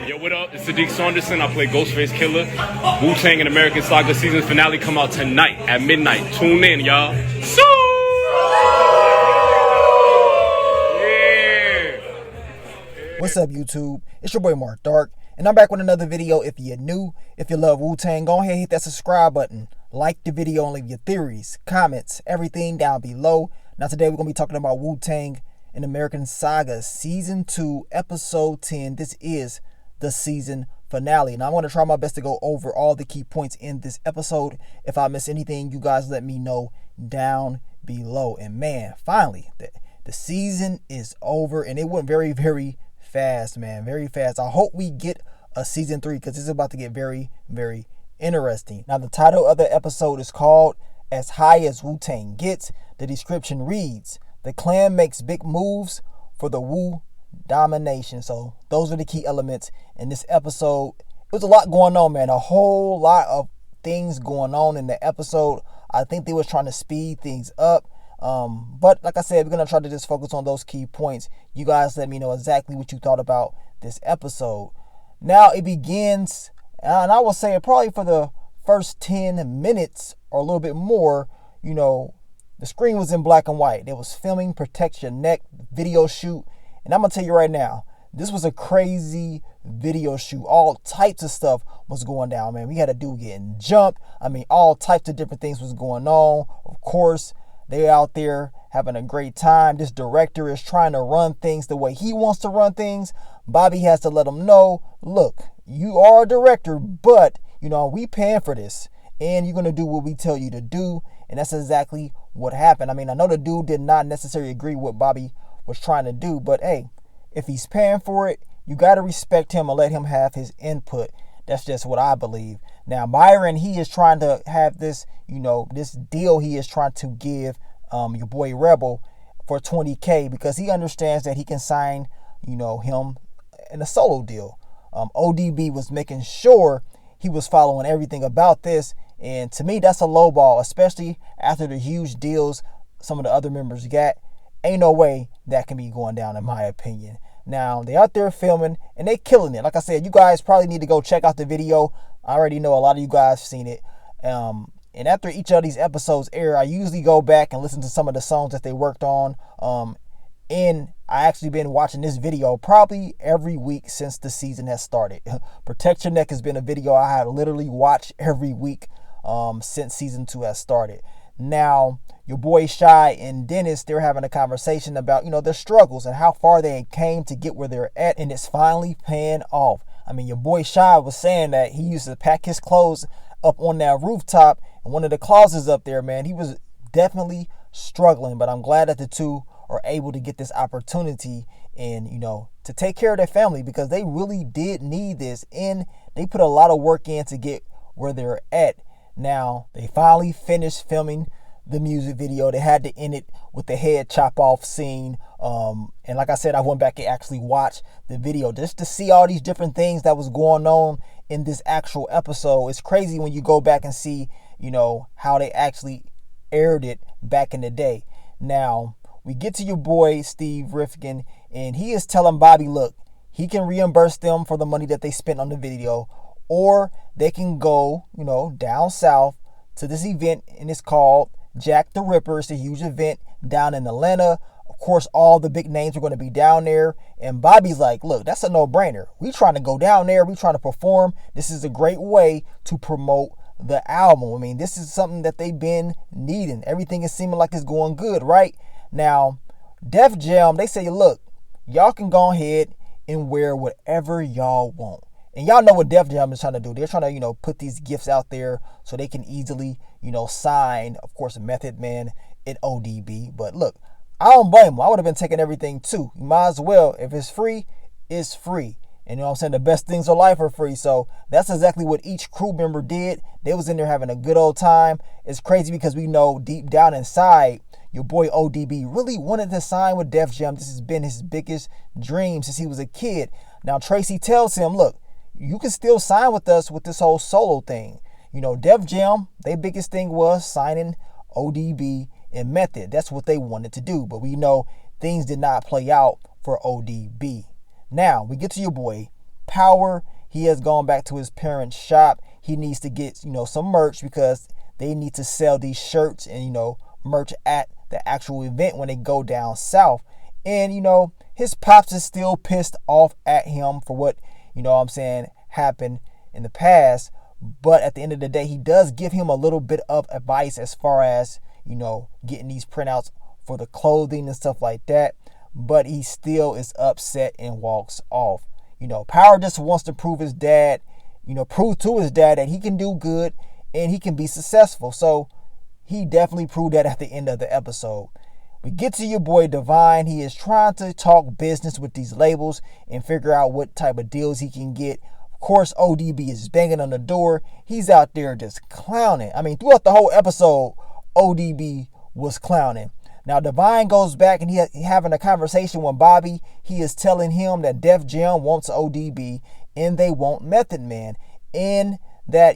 Yo, what up? It's Sadiq Saunderson. I play Ghostface Killer. Wu-Tang and American Saga season finale come out tonight at midnight. Tune in, y'all. So What's up, YouTube? It's your boy Mark Dark, and I'm back with another video. If you're new, if you love Wu-Tang, go ahead and hit that subscribe button. Like the video and leave your theories, comments, everything down below. Now today we're going to be talking about Wu-Tang and American Saga Season 2, Episode 10. This is the season finale. Now I'm going to try my best to go over all the key points in this episode. If I miss anything, you guys let me know down below. And man, finally, the season is over, and it went very, very fast, man. Very fast. I hope we get a season 3 because it's about to get very, very interesting. Now the title of the episode is called As High as Wu-Tang Gets. The description reads, the clan makes big moves for the Wu domination. So those are the key elements in this episode. It was a lot going on, man. A whole lot of things going on in the episode. I think they was trying to speed things up. But like I said, we're going to try to just focus on those key points. You guys let me know exactly what you thought about this episode. Now it begins, and I will say it probably for the first 10 minutes or a little bit more, you know, the screen was in black and white. It was filming, protect your neck, video shoot. And I'm going to tell you right now, this was a crazy video shoot. All types of stuff was going down, man. We had a dude getting jumped. I mean, all types of different things was going on. Of course, they're out there having a great time. This director is trying to run things the way he wants to run things. Bobby has to let him know, look, you are a director, but, you know, we paying for this. And you're going to do what we tell you to do. And that's exactly what happened. I mean, I know the dude did not necessarily agree with what Bobby was trying to do. But, hey, if he's paying for it, you got to respect him and let him have his input. That's just what I believe. Now, Myron, he is trying to have this, you know, this deal he is trying to give your boy Rebel for $20K because he understands that he can sign, you know, him in a solo deal. ODB was making sure he was following everything about this. And to me, that's a low ball, especially after the huge deals some of the other members got. Ain't no way that can be going down, in my opinion. Now, they're out there filming, and they killing it. Like I said, you guys probably need to go check out the video. I already know a lot of you guys have seen it. And after each of these episodes air, I usually go back and listen to some of the songs that they worked on. And I actually been watching this video probably every week since the season has started. Protect Your Neck has been a video I have literally watched every week since season 2 has started. Now, your boy Shy and Dennis, they're having a conversation about, you know, their struggles and how far they came to get where they're at, and it's finally paying off. I mean, your boy Shy was saying that he used to pack his clothes up on that rooftop, and one of the closets up there, man, he was definitely struggling, but I'm glad that the two are able to get this opportunity and, you know, to take care of their family because they really did need this, and they put a lot of work in to get where they're at. Now, they finally finished filming the music video. They had to end it with the head chop off scene. And like I said, I went back and actually watched the video just to see all these different things that was going on in this actual episode. It's crazy when you go back and see, you know, how they actually aired it back in the day. Now, we get to your boy, Steve Rifkin, and he is telling Bobby, look, he can reimburse them for the money that they spent on the video, or they can go, you know, down south to this event, and it's called Jack the Ripper. It's a huge event down in Atlanta. Of course, all the big names are going to be down there. And Bobby's like, look, that's a no-brainer. We trying to go down there. We trying to perform. This is a great way to promote the album. I mean, this is something that they've been needing. Everything is seeming like it's going good, right? Now, Def Jam, they say, look, y'all can go ahead and wear whatever y'all want. And y'all know what Def Jam is trying to do. They're trying to, you know, put these gifts out there so they can easily, you know, sign, of course, Method Man and ODB. But look, I don't blame them. I would have been taking everything too. You might as well. If it's free, it's free. And you know what I'm saying? The best things in life are free. So that's exactly what each crew member did. They was in there having a good old time. It's crazy because we know deep down inside, your boy ODB really wanted to sign with Def Jam. This has been his biggest dream since he was a kid. Now Tracy tells him, look, you can still sign with us with this whole solo thing. You know, Def Jam, their biggest thing was signing ODB and Method. That's what they wanted to do. But we know things did not play out for ODB. Now, we get to your boy, Power, he has gone back to his parents' shop. He needs to get, some merch because they need to sell these shirts and, merch at the actual event when they go down south. And, his pops is still pissed off at him for what, happened in the past. But at the end of the day, he does give him a little bit of advice as far as, getting these printouts for the clothing and stuff like that. But he still is upset and walks off. Power just wants to prove to his dad that he can do good and he can be successful. So he definitely proved that at the end of the episode. We get to your boy Divine. He is trying to talk business with these labels and figure out what type of deals he can get. Of course, ODB is banging on the door. He's out there just clowning. I mean, throughout the whole episode, ODB was clowning. Now, Divine goes back and he having a conversation with Bobby. He is telling him that Def Jam wants ODB and they want Method Man. And that,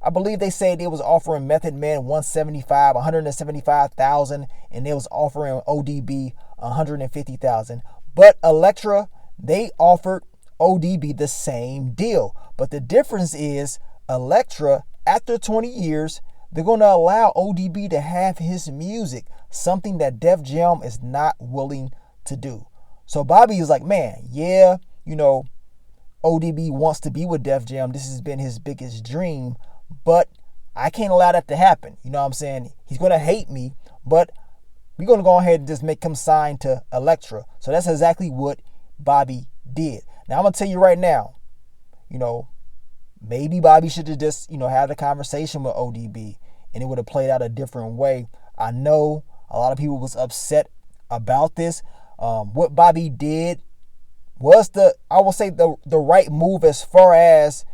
I believe they said they was offering Method Man 175,000, and they was offering ODB 150,000. But Elektra, they offered ODB the same deal. But the difference is Elektra, after 20 years, they're going to allow ODB to have his music, something that Def Jam is not willing to do. So Bobby is like, man, yeah, ODB wants to be with Def Jam. This has been his biggest dream, but I can't allow that to happen. You know what I'm saying? He's going to hate me, but we're going to go ahead and just make him sign to Elektra. So that's exactly what Bobby did. Now, I'm going to tell you right now, maybe Bobby should have just, had a conversation with ODB and it would have played out a different way. I know a lot of people was upset about this. What Bobby did was the right move as far as,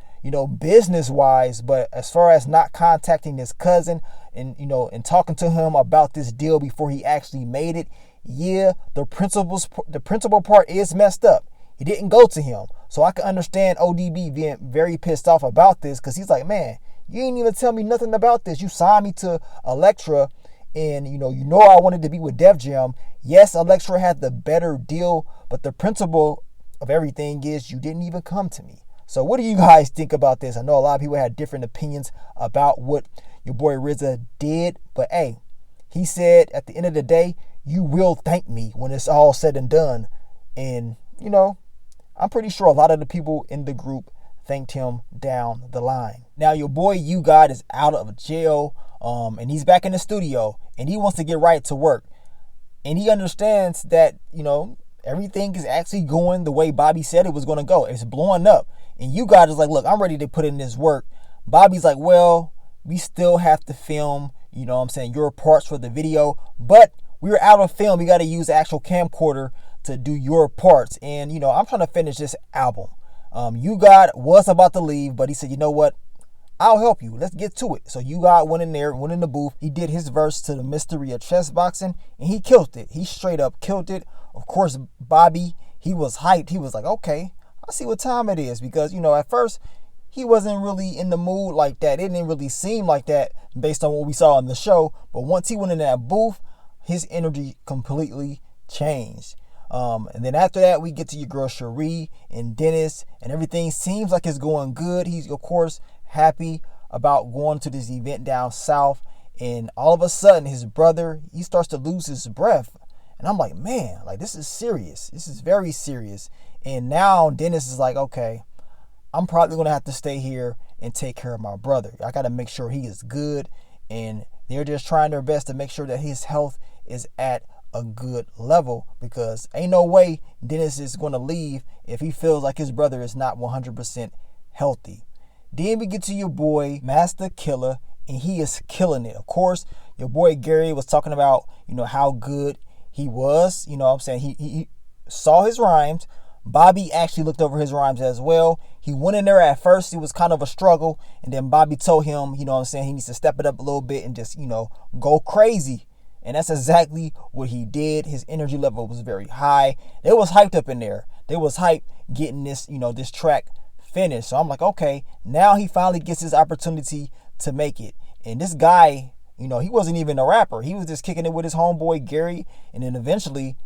business wise, but as far as not contacting his cousin and, and talking to him about this deal before he actually made it. Yeah, the principal part is messed up. He didn't go to him. So I can understand ODB being very pissed off about this because he's like, man, you ain't even tell me nothing about this. You signed me to Elektra and, I wanted to be with Def Jam. Yes, Elektra had the better deal, but the principle of everything is you didn't even come to me. So what do you guys think about this? I know a lot of people had different opinions about what your boy RZA did, but hey, he said at the end of the day, you will thank me when it's all said and done. And, I'm pretty sure a lot of the people in the group thanked him down the line. Now, your boy U-God is out of jail, and he's back in the studio, and he wants to get right to work. And he understands that, everything is actually going the way Bobby said it was going to go. It's blowing up. And U-God is like, look, I'm ready to put in this work. Bobby's like, well, we still have to film, your parts for the video, but we're out of film. We got to use the actual camcorder to do your parts. And, I'm trying to finish this album. U-God was about to leave, but he said, you know what? I'll help you. Let's get to it. So U-God went in the booth. He did his verse to the Mystery of Chess Boxing, and he killed it. He straight up killed it. Of course, Bobby, he was hyped. He was like, okay, I see what time it is. Because, at first, he wasn't really in the mood like that. It didn't really seem like that based on what we saw on the show. But once he went in that booth, his energy completely changed. And then after that, we get to your girl Cherie and Dennis, and everything seems like it's going good. He's, of course, happy about going to this event down south. And all of a sudden, his brother, he starts to lose his breath. And I'm like, man, this is serious. This is very serious. And now Dennis is like, okay, I'm probably going to have to stay here and take care of my brother. I got to make sure he is good. And they're just trying their best to make sure that his health is at a good level, because ain't no way Dennis is going to leave if he feels like his brother is not 100% healthy. Then we get to your boy Master Killer, and he is killing it. Of course, your boy Gary was talking about, how good he was. He saw his rhymes. Bobby actually looked over his rhymes as well. He went in there at first. It was kind of a struggle. And then Bobby told him, he needs to step it up a little bit and just, go crazy. And that's exactly what he did. His energy level was very high. They was hyped up in there. They was hyped getting this, this track finished. So I'm like, okay, now he finally gets his opportunity to make it. And this guy, he wasn't even a rapper. He was just kicking it with his homeboy Gary. And then eventually,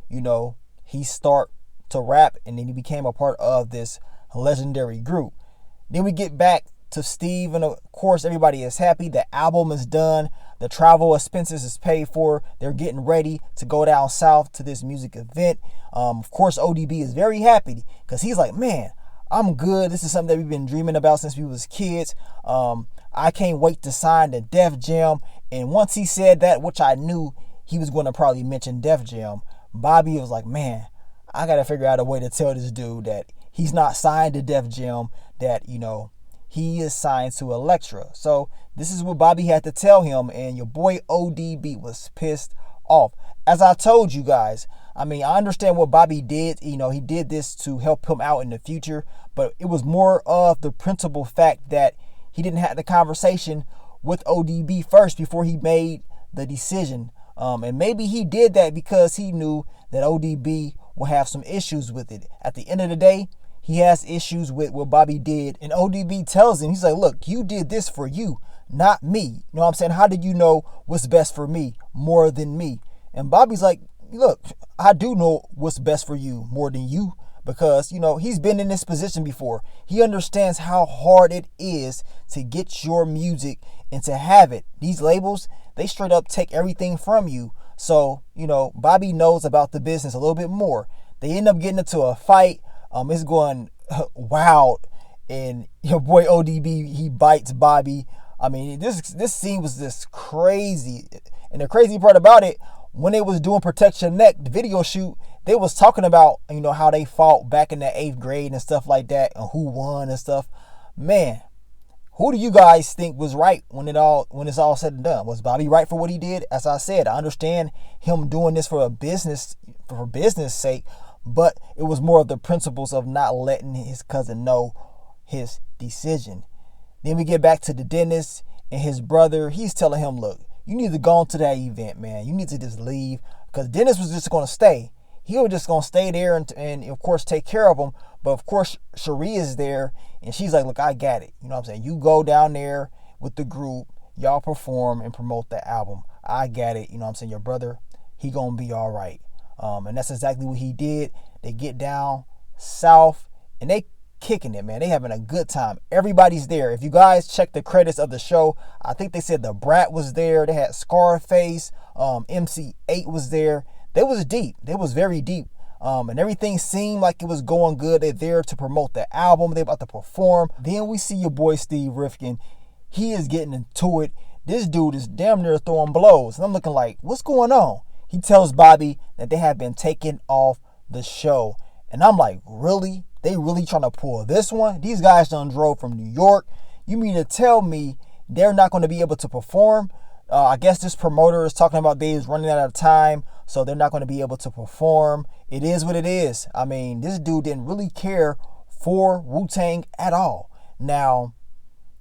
he start to rap, and then he became a part of this legendary group. Then we get back to Steve, and of course everybody is happy. The album is done. The travel expenses is paid for. They're getting ready to go down south to this music event. Of course, ODB is very happy because he's like, man, I'm good. This is something that we've been dreaming about since we was kids. I can't wait to sign to Def Jam. And once he said that, which I knew he was going to probably mention Def Jam, Bobby was like, man, I got to figure out a way to tell this dude that he's not signed to Def Jam, that, you know, he is signed to Elektra. So this is what Bobby had to tell him, and your boy ODB was pissed off. As I told you guys, I mean, I understand what Bobby did. You know, he did this to help him out in the future, but it was more of the principal fact that he didn't have the conversation with ODB first before he made the decision. And maybe he did that because he knew that ODB will have some issues with it. At the end of the day, he has issues with what Bobby did. And ODB tells him, he's like, look, you did this for you, not me. You know what I'm saying? How did you know what's best for me more than me? And Bobby's like, look, I do know what's best for you more than you, because, you know, he's been in this position before. He understands how hard it is to get your music and to have it. These labels, they straight up take everything from you. So, you know, Bobby knows about the business a little bit more. They end up getting into a fight. It's going wild, and your boy ODB, he bites Bobby. I mean, this scene was just crazy. And the crazy part about it, when they was doing Protect Your Neck, the video shoot, they was talking about, you know, how they fought back in the 8th grade and stuff like that, and who won and stuff. Man, who do you guys think was right when it's all said and done? Was Bobby right for what he did? As I said, I understand him doing this for business sake, but it was more of the principles of not letting his cousin know his decision. Then we get back to the dentist and his brother. He's telling him, look, you need to go on to that event, man. You need to just leave, because Dennis was just going to stay. He was just going to stay there and of course, take care of him. But, of course, Cherie is there, and she's like, look, I got it. You know what I'm saying? You go down there with the group. Y'all perform and promote the album. I got it. You know what I'm saying? Your brother, he going to be all right. And that's exactly what he did. They get down south, and they kicking it, man. They having a good time. Everybody's there. If you guys check the credits of the show, I think they said the Brat was there. They had Scarface. MC8 was there. They was deep. They was very deep. And everything seemed like it was going good. They're there to promote the album. They're about to perform. Then we see your boy Steve Rifkin. He is getting into it. This dude is damn near throwing blows. And I'm looking like, what's going on? He tells Bobby that they have been taken off the show. And I'm like, really? They really trying to pull this one? These guys done drove from New York. You mean to tell me they're not going to be able to perform? I guess this promoter is talking about they is running out of time, so they're not going to be able to perform. It is what it is. I mean, this dude didn't really care for Wu-Tang at all. Now,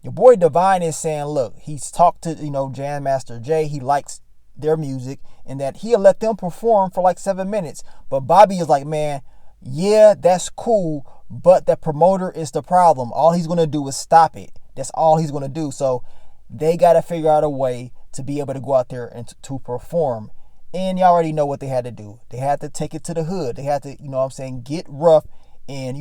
your boy Divine is saying, look, he's talked to, Jam Master Jay. He likes their music, and that he'll let them perform for like 7 minutes. But Bobby is like, man, yeah, that's cool, but that promoter is the problem. All he's going to do is stop it. That's all he's going to do. So they got to figure out a way to be able to go out there and to perform. And you already know what they had to do. They had to take it to the hood. They had to, get rough and,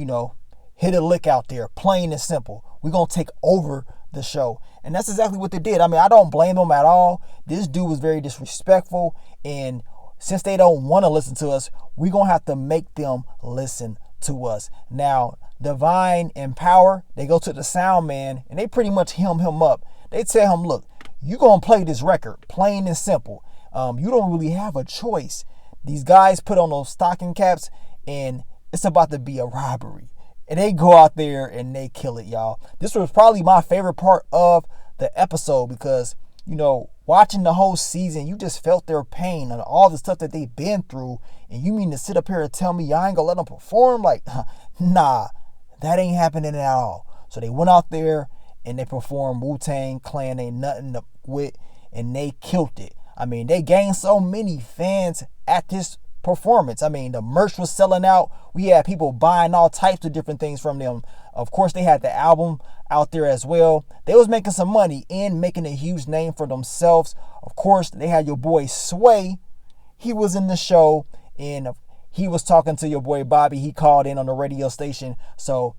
hit a lick out there, plain and simple. We're going to take over the show. And that's exactly what they did. I mean, I don't blame them at all. This dude was very disrespectful. And since they don't want to listen to us, we're going to have to make them listen to us. Now, Divine and Power, they go to the sound man and they pretty much him up. They tell him, look, you're going to play this record, plain and simple. You don't really have a choice. These guys put on those stocking caps and it's about to be a robbery. And they go out there and they kill it, y'all. This was probably my favorite part of the episode because, watching the whole season, you just felt their pain and all the stuff that they've been through. And you mean to sit up here and tell me I ain't gonna let them perform? Like, nah, that ain't happening at all. So they went out there and they performed Wu-Tang Clan Ain't Nothing to Quit, and they killed it. I mean, they gained so many fans at this performance. I mean, the merch was selling out. We had people buying all types of different things from them. Of course, they had the album out there as well. They was making some money and making a huge name for themselves. Of course, they had your boy Sway. He was in the show and he was talking to your boy Bobby. He called in on the radio station. So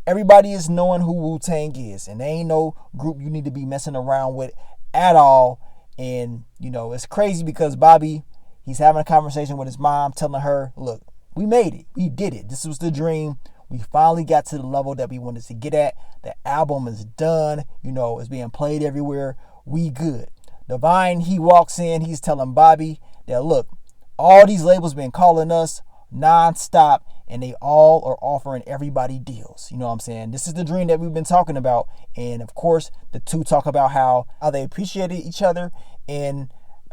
everybody is knowing who Wu-Tang is, and they ain't no group you need to be messing around with at all. And, it's crazy because Bobby, he's having a conversation with his mom, telling her, look, we made it. We did it. This was the dream. We finally got to the level that we wanted to get at. The album is done. It's being played everywhere. We good. Divine, he walks in. He's telling Bobby that, look, all these labels been calling us nonstop, and they all are offering everybody deals. You know what I'm saying? This is the dream that we've been talking about. And of course, the two talk about how they appreciated each other. And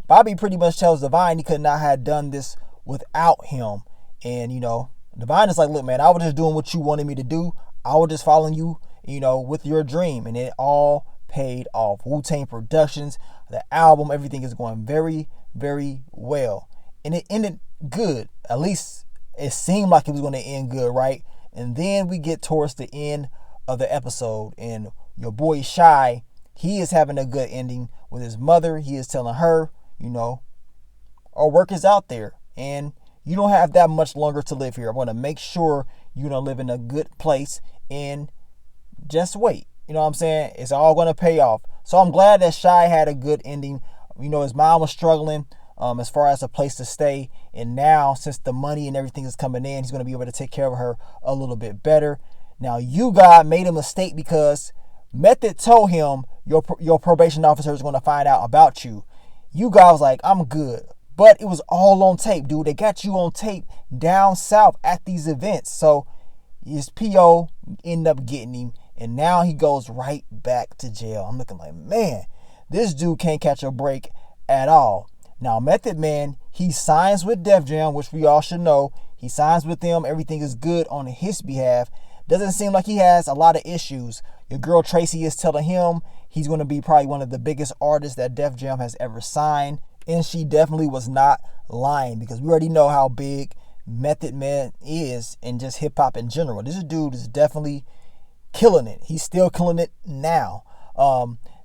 Bobby pretty much tells Divine he could not have done this without him. And, Divine is like, look, man, I was just doing what you wanted me to do. I was just following you, with your dream. And it all paid off. Wu-Tang Productions, the album, everything is going very, very well. And it ended good. At least it seemed like it was going to end good, right? And then we get towards the end of the episode, and your boy Shy, he is having a good ending with his mother. He is telling her, our work is out there, and you don't have that much longer to live here. I want to make sure you're going to live in a good place, and just wait. You know what I'm saying? It's all going to pay off. So I'm glad that Shy had a good ending. His mom was struggling as far as a place to stay. And now, since the money and everything is coming in, he's going to be able to take care of her a little bit better. Now, you God made a mistake because Method told him your probation officer is going to find out about you. You God was like, I'm good. But it was all on tape, dude. They got you on tape down south at these events. So his PO ended up getting him. And now he goes right back to jail. I'm looking like, man, this dude can't catch a break at all. Now, Method Man, he signs with Def Jam, which we all should know. He signs with them. Everything is good on his behalf. Doesn't seem like he has a lot of issues. Your girl Tracy is telling him he's going to be probably one of the biggest artists that Def Jam has ever signed. And she definitely was not lying, because we already know how big Method Man is in just hip-hop in general. This dude is definitely killing it. He's still killing it now.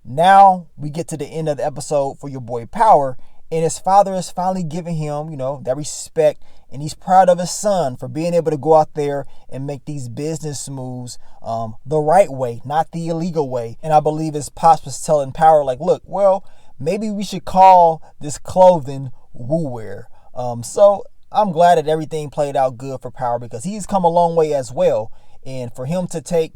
Now we get to the end of the episode for your boy Power, and his father is finally giving him, that respect, and he's proud of his son for being able to go out there and make these business moves the right way, not the illegal way. And I believe his pops was telling Power, like, look, well, maybe we should call this clothing Woo Wear. So I'm glad that everything played out good for Power, because he's come a long way as well. And for him to take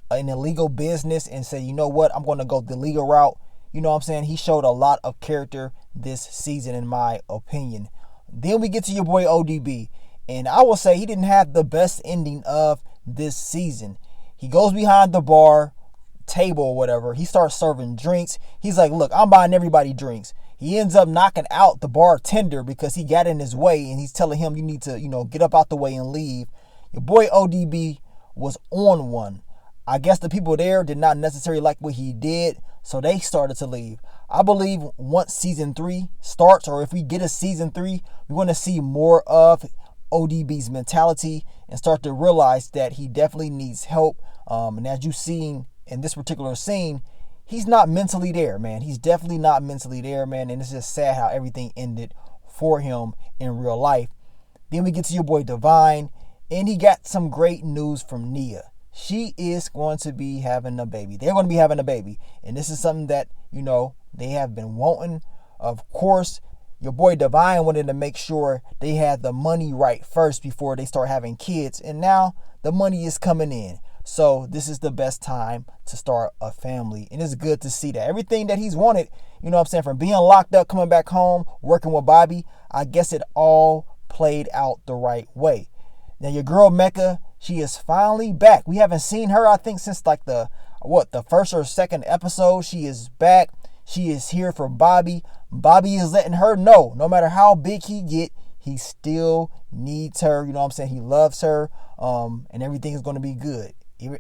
an illegal business and say, you know what, I'm going to go the legal route, you know what I'm saying? He showed a lot of character this season, in my opinion. Then we get to your boy ODB. And I will say he didn't have the best ending of this season. He goes behind the bar table or whatever. He starts serving drinks. He's like, look, I'm buying everybody drinks. He ends up knocking out the bartender because he got in his way, and he's telling him, you need to, get up out the way and leave. Your boy ODB was on one. I guess the people there did not necessarily like what he did, so they started to leave. I believe once season 3 starts, or if we get a season 3, we want to see more of ODB's mentality and start to realize that he definitely needs help. And as you've seen in this particular scene, he's not mentally there, man. He's definitely not mentally there, man. And it's just sad how everything ended for him in real life. Then we get to your boy Divine, and he got some great news from Nia. She is going to be having a baby. They're going to be having a baby. And this is something that, they have been wanting. Of course, your boy Divine wanted to make sure they had the money right first before they start having kids. And now the money is coming in. So this is the best time to start a family. And it's good to see that. Everything that he's wanted, from being locked up, coming back home, working with Bobby, I guess it all played out the right way. Now your girl Mecca, she is finally back. We haven't seen her, I think, since like the first or second episode. She is back. She is here for Bobby. Bobby is letting her know, no matter how big he get, he still needs her. He loves her, and everything is going to be good.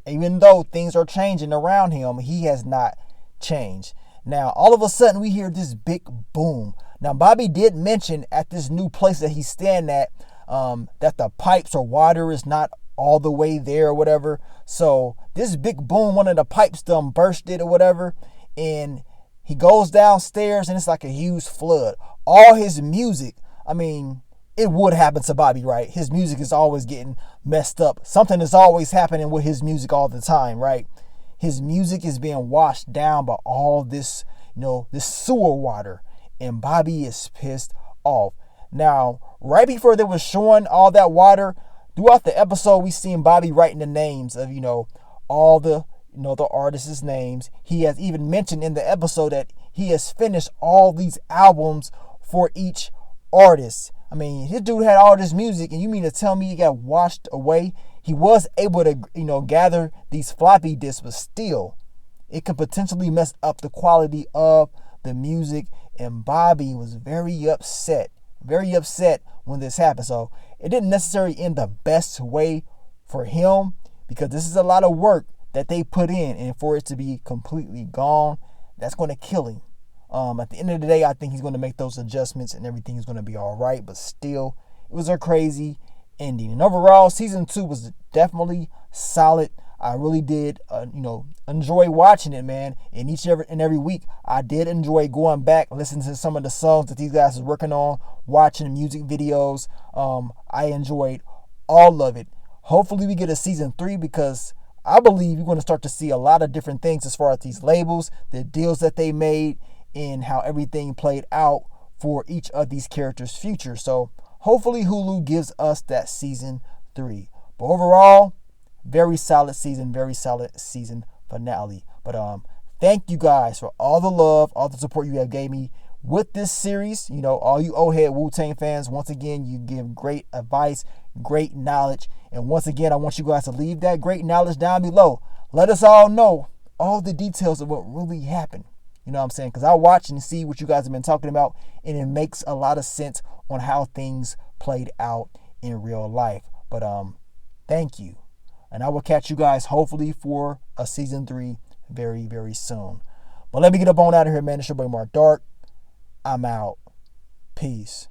Even though things are changing around him, he has not changed. Now, all of a sudden, we hear this big boom. Now, Bobby did mention at this new place that he's staying at that the pipes or water is not all the way there or whatever. So this big boom, one of the pipes done bursted or whatever, and he goes downstairs and it's like a huge flood. All his music, it would happen to Bobby, right? His music is always getting messed up. Something is always happening with his music all the time, right? His music is being washed down by all this, this sewer water. And Bobby is pissed off. Now, right before they were showing all that water, throughout the episode, we seen Bobby writing the names of, all the artists' names. He has even mentioned in the episode that he has finished all these albums for each artist. I mean, his dude had all this music, and you mean to tell me he got washed away? He was able to, gather these floppy disks, but still, it could potentially mess up the quality of the music. And Bobby was very upset when this happened. So it didn't necessarily end the best way for him, because this is a lot of work that they put in, and for it to be completely gone, that's going to kill him. At the end of the day, I think he's going to make those adjustments and everything is going to be all right. But still, it was a crazy ending. And overall, season 2 was definitely solid. I really did, enjoy watching it, man. And every week, I did enjoy going back, listening to some of the songs that these guys are working on, watching music videos. I enjoyed all of it. Hopefully, we get a season 3, because I believe you're going to start to see a lot of different things as far as these labels, the deals that they made, and how everything played out for each of these characters' future. So hopefully Hulu gives us that season 3. But overall, very solid season finale. But thank you guys for all the love, all the support you have gave me with this series. All you old head Wu-Tang fans, once again, you give great advice, great knowledge. And once again, I want you guys to leave that great knowledge down below. Let us all know all the details of what really happened. You know what I'm saying? Because I watch and see what you guys have been talking about, and it makes a lot of sense on how things played out in real life. But thank you. And I will catch you guys hopefully for a season 3 very, very soon. But let me get up on out of here, man. It's your boy Mark Dark. I'm out. Peace.